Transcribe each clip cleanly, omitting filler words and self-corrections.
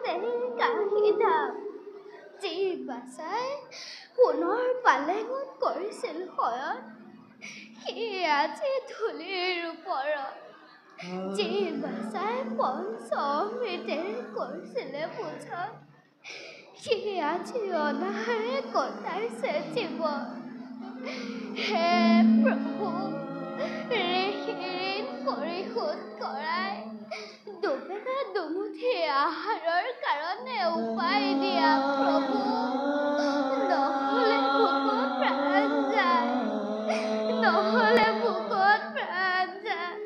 কাহি ধাম যি বাচাই সোণৰ পালেঙত কৰিছিল শয়ন সি আজি ধূলিৰ ওপৰত যি বাচাই পঞ্চমৃতেৰে কৰিছিলে পূজন সি আজি অনাহাৰে কটাইছে জীৱন হে প্ৰভু ঋণ পৰিশোধ কৰাই দুবেলা দুমুঠি আহাৰৰ কাৰণে উপায় দিয়া প্ৰভু নহ'লে ভোকত প্ৰাণ যায় নহ'লে ভোকত প্ৰাণ যায়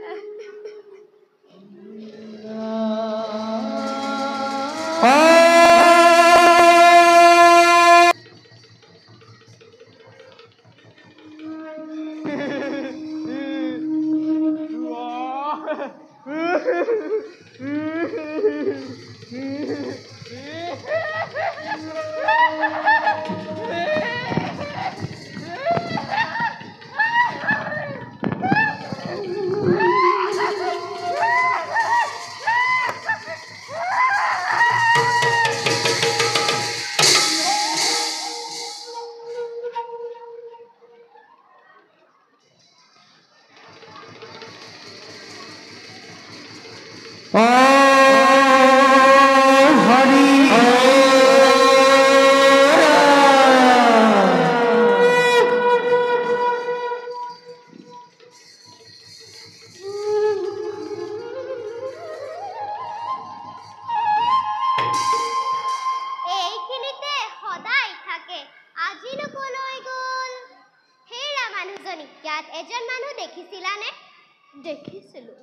দেখিছিলো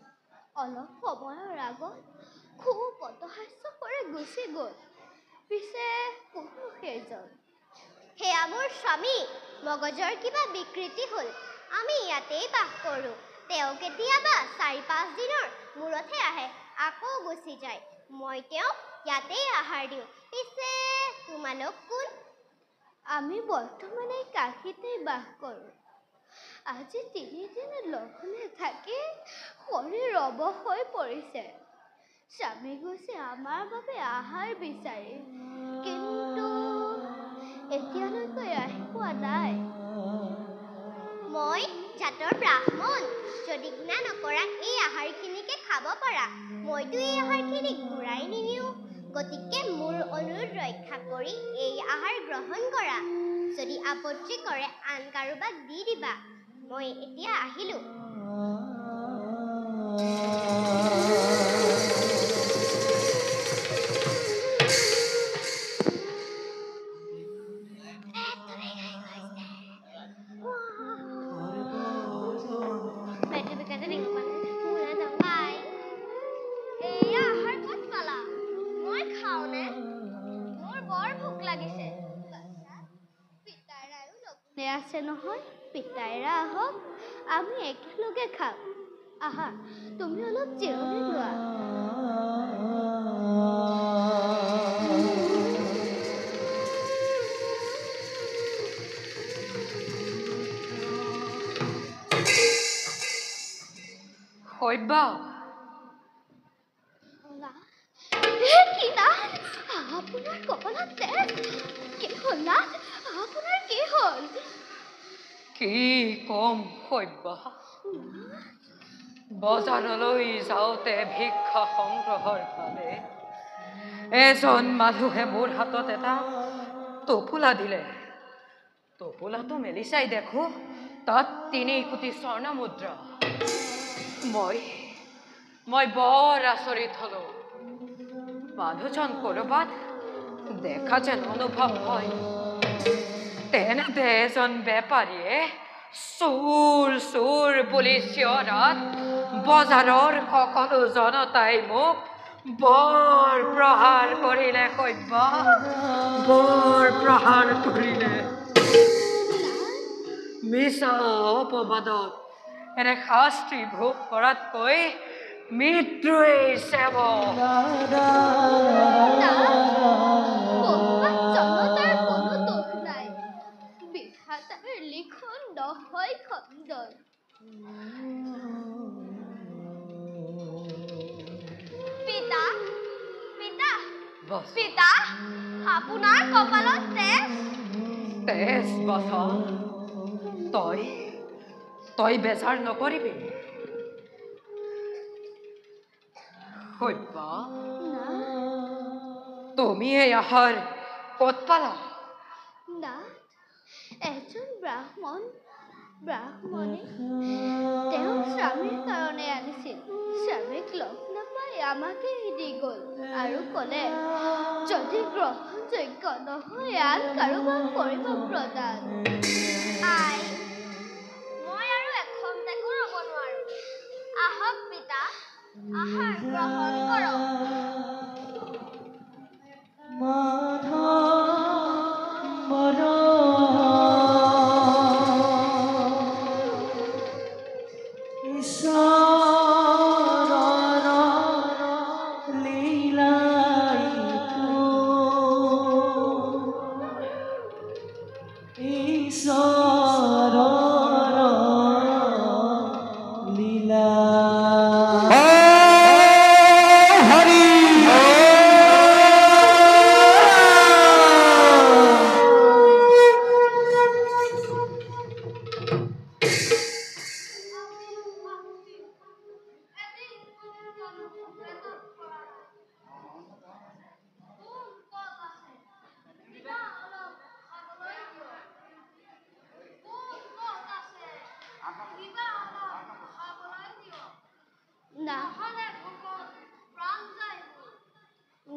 অলপ সময়ৰ আগত খুব অটহাস্য কৰি গুচি গ'ল পিছে পুৰুষ সেইজন সেয়া মোৰ স্বামী মগজৰ কিবা বিকৃতি হ'ল আমি ইয়াতেই বাস কৰোঁ তেওঁ কেতিয়াবা 4-5 দিনৰ মূৰতহে আহে আকৌ গুচি যায় মই তেওঁক ইয়াতেই আহাৰ দিওঁ পিছে তোমালোক কোন আমি বৰ্তমান এই কাশীতেই বাস কৰোঁ আজি 3 দিন লঘোণে থাকি শৰীৰ অৱশ হৈ পৰিছে স্বামী গৈছে আমাৰ বাবে আহাৰ বিচাৰি কিন্তু এতিয়ালৈকে আহি পোৱা নাই মই জাতৰ ব্ৰাহ্মণ যদি ঘৃণা নকৰা এই আহাৰখিনিকে খাব পাৰা মইতো এই আহাৰখিনি ঘূৰাই নিনিওঁ গতিকে মোৰ অনুৰোধ ৰক্ষা কৰি এই আহাৰ গ্ৰহণ কৰা যদি আপত্তি কৰে আন কাৰোবাক দি দিবা মই এতিয়া আহিলোঁ আছে নহয় পিতাইৰা আহক আমি একেলগে খাম আহা তুমি অলপ জিৰণি লোৱা শৈবা কি নাথ আপোনাৰ কপালত তেজ কি হ'ল নাথ আপোনাৰ কি হ'ল কি কম শৈবা বজাৰলৈ যাওঁতে ভিক্ষা সংগ্ৰহৰ বাবে এজন মানুহে মোৰ হাতত এটা টোপোলা দিলে টোপোলাটো মেলি চাই দেখো তাত 3 কোটি স্বৰ্ণ মুদ্ৰা মই বৰ আচৰিত হলো মানুহজন কৰবাত দেখা যেন অনুভৱ হয় তেনেতে এজন বেপাৰীয়ে চোৰ বুলি চিঞৰাত বজাৰৰ সকলো জনতাই মোক বৰ প্ৰহাৰ কৰিলে শৈবা বৰ প্ৰহাৰ কৰিলে মিছা অপবাদত এনে শাস্তি ভোগ কৰাতকৈ মৃত্যুৱেই সেৱ জনতাৰ কোনো দোষ নাই বিধাতাৰ লিখন নহয় খণ্ডন পিতা পিতা বচন পিতা আপোনাৰ কপালত তেজ তেজ বচন তই বেজাৰ নকৰিবি সভ্য না তুমি এই আহাৰ ক'ত পালা না এজন ব্ৰাহ্মণে তেওঁৰ স্বামীৰ কাৰণে আনিছিল স্বামীক লগ নাপাই আমাকে দি গ'ল আৰু ক'লে যদি গ্ৰহণযোগ্য নহয় আন কাৰোবাক কৰিব প্ৰদান আই মই আৰু এখন্তেকো ৰ'ব নোৱাৰো আহক পিতা আহাৰ গ্ৰহণ কৰক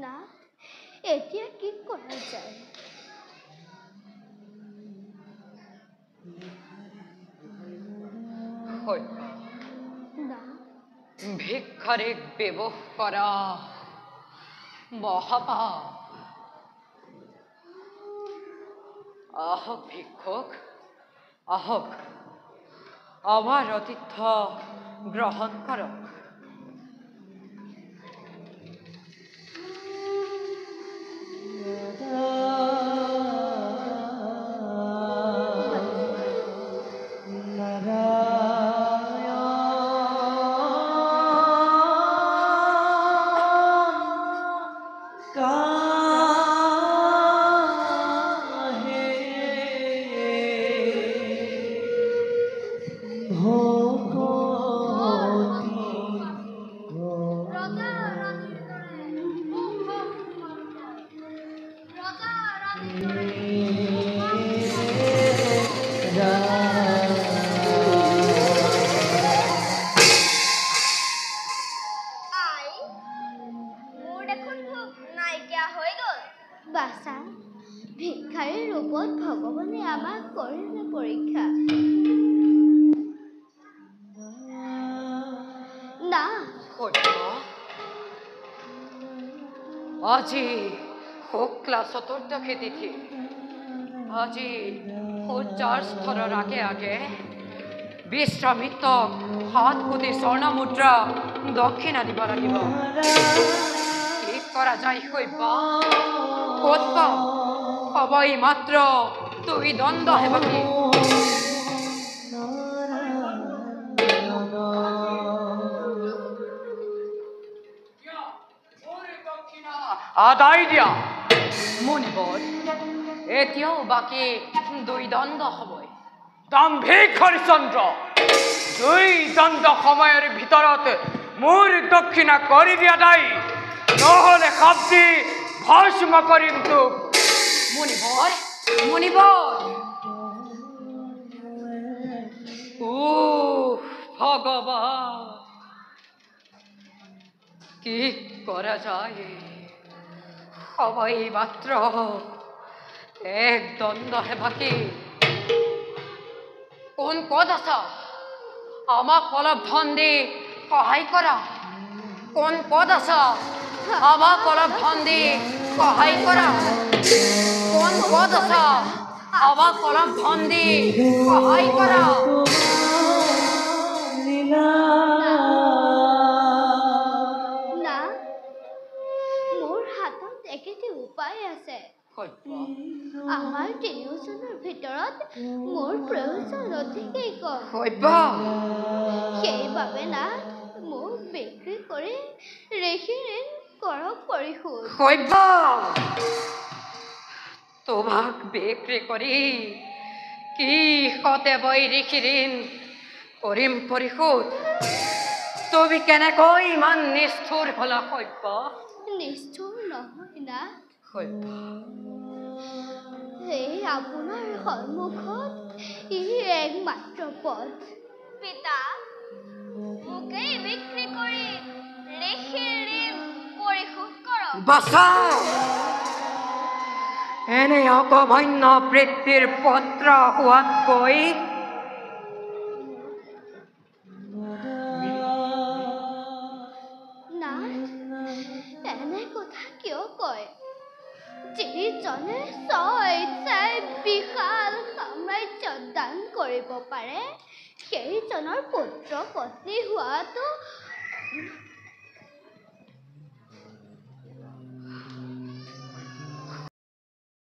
না এতিয়া কি কৰা যায় না ভিক্ষাৰিক বিবাহ কৰা মহাপাপ আহক ভিক্ষুক আহক আমাৰ অতিথ্য গ্ৰহণ কৰক বাছা ভিক্ষাৰীৰ ৰূপত ভগৱানে আমাক কৰিলে পৰীক্ষা না আজি শুক্লা চতুৰ্দশী তিথি আজি সূৰ্যৰ স্তৰৰ আগে আগে বিশ্বামিত্ৰক 7 কোটি স্বৰ্ণ মুদ্ৰা দক্ষিণা দিব লাগিব কি কৰা যায় সভ্য ক'ত পাওঁ হবই মাত্ৰ তুই দণ্ড হেবাকি আদায় দিয়া মুনিবৰ এতিয়াও বাকী 2 দণ্ড হবই দাম্ভিক হৰিচন্দ্ৰ 2 দণ্ড সময়ৰ ভিতৰত মোৰ দক্ষিণা কৰি দিয়া দায় নহ'লে খাপটি ভস্ম কৰিম তোক মুনিবৰ ভগৱান কি কৰা যায় সবাই মাত্ৰ 1 দণ্ড হেবাকি কোন ক'ত আছা আমাক অলপ ধন দি সহায় কৰা কোন ক'ত আছা আমাক অলপ ধন দি সহায় কৰা কোন ক'ত আছা আমাক অলপ ধন দি সহায় কৰা না মোৰ হাতত একেটি উপায় আছে আমাৰ তিনিওজনৰ ভিতৰত মোৰ প্ৰয়োজন অতিকেই কম সেইবাবে না মোক বিক্ৰী কৰি ঋষি ঋণ কৰক পৰিশোধ। সভ্য তোমাক বিক্ৰী কৰি কি সতে বৈৰিক ঋণ কৰিম পৰিশোধ? তুমি কেনেকৈ ইমান নিষ্ঠুৰ হলা সভ্য? নিষ্ঠুৰ নহয় না, সভ্য এই আপোনাৰ সন্মুখত ই একমাত্ৰ পথ। পিতা, মোকেই বিক্ৰী কৰি ঋষিৰ ঋণ পৰিশোধ কৰক। বাচাও! এনে অকমান্য বৃত্তিৰ পত্ৰ হোৱাতকৈ এনে কথা কিয় কয়? যিজনে স্বইচ্ছাই বিশাল সাম্ৰাজ্য দান কৰিব পাৰে, সেইজনৰ পুত্ৰ পত্নী হোৱাটো